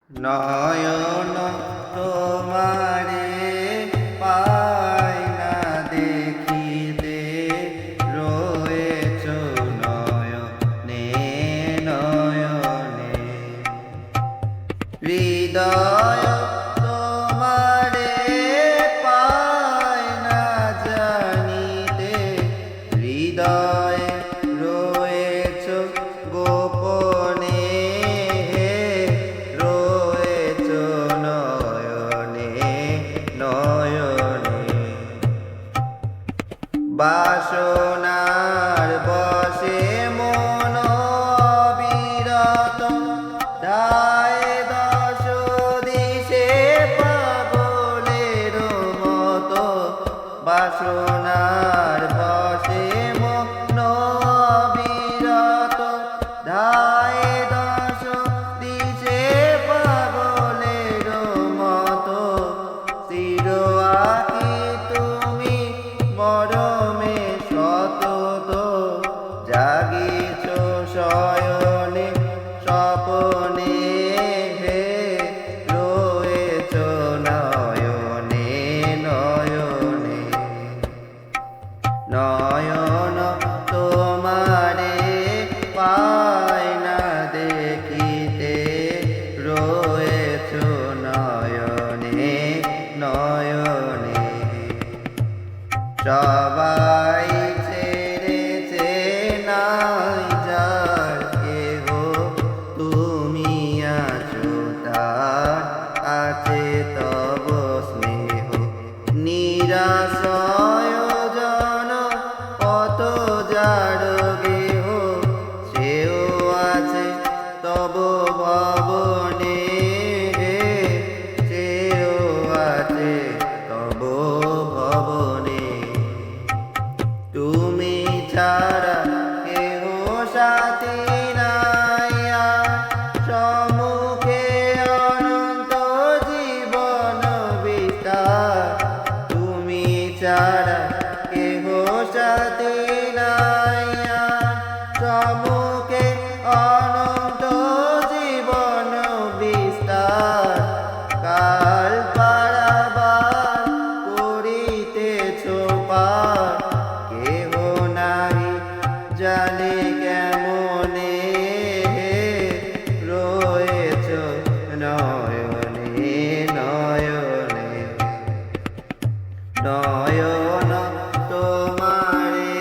নয়ন তোমারে পায় না দেখিতে, রয়েছ নয়নে নয়নে। হৃদয় তোমারে পায় না জানিতে, হৃদয়ে রয়েছ গোপনে, রয়েছ নয়নে নয়নে। বাসনার বশে মন অবিরত, ধায় দশ দিশে পাগলের মতো। বাসনার বশে মন অবিরত, ধায় দশ দিশে পাগলের মতো। চির আঁকি তুমি মরমে সতত, জাগিছ শয়নে স্বপনে, হে রয়েছ নয়নে নয়নে। নয়ন তোমারে পায় না দেখিতে, রয়েছ নয়নে নয়নে। সবাই ছেড়েছে নাই যার কেহ, তুমি আছো তার আছে তব স্নেহ। নিরাশ্রয় জন কত যার গেহ, সেও আছে তব ভবনে, সেও আছে তব ভবনে। তুমি ছাড়া কেহ সাথী নাই আর, সম্মুখে অনন্ত জীবন বিস্তার। তুমি ছাড়া কেহ সাথী নাই আর, সম্মুখে অনন্ত জীবন বিস্তার। কাল পারাবার করিতেছ পার, কেহ নাই জানে কেমনে, রয়েছ নয়নে নয়নে। নয়ন তোমারে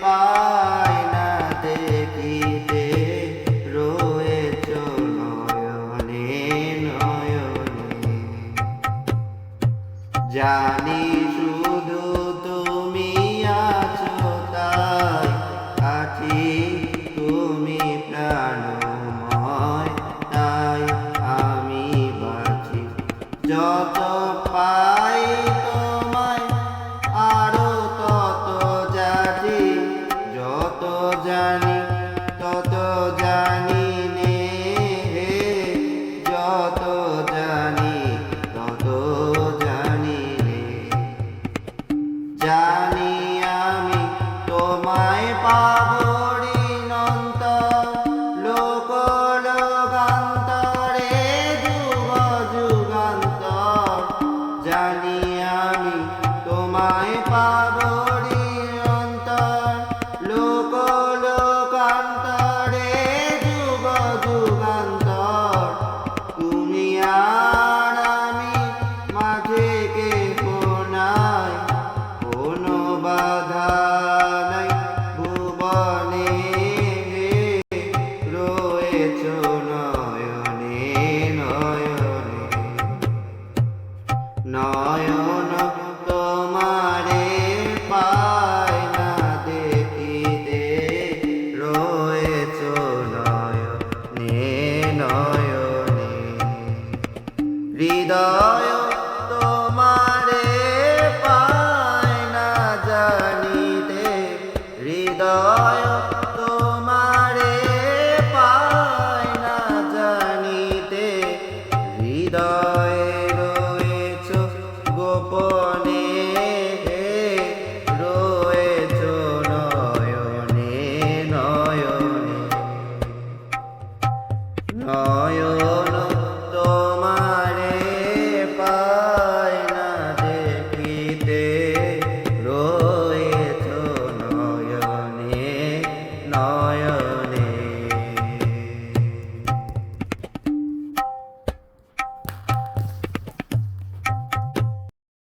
পায় না দেখিতে, রয়েছ নয়নে নয়নে। জানি শুধু তুমি আছো তাই আছি, তুমি প্রাণময় তাই আমি বাঁচি। যত পাই তোমায় আরো তত যাচি, যত জানি তত জানি নে, যত জানি তত জানি নে। জানি আমি তোমায় পাবো নিরন্তর, লোক লোকান্তরে যুগ যুগান্তর। জানি আমি তোমায় পাবো নিরন্তর, লোক লোকান্তরে যুগ যুগান্তর। তুমি আর আমি মাঝে কেহ নাই, কোনো বাধা নাই ভুবনে, রয়েছ নয়নে নয়নে। নয়ন তোমারে পায় না দেখিতে, রয়েছ নয়নে নয়নে। হৃদয় তোমারে পায় না জানিতে, হৃদয় তোমারে পায় না জানিতে, হৃদয়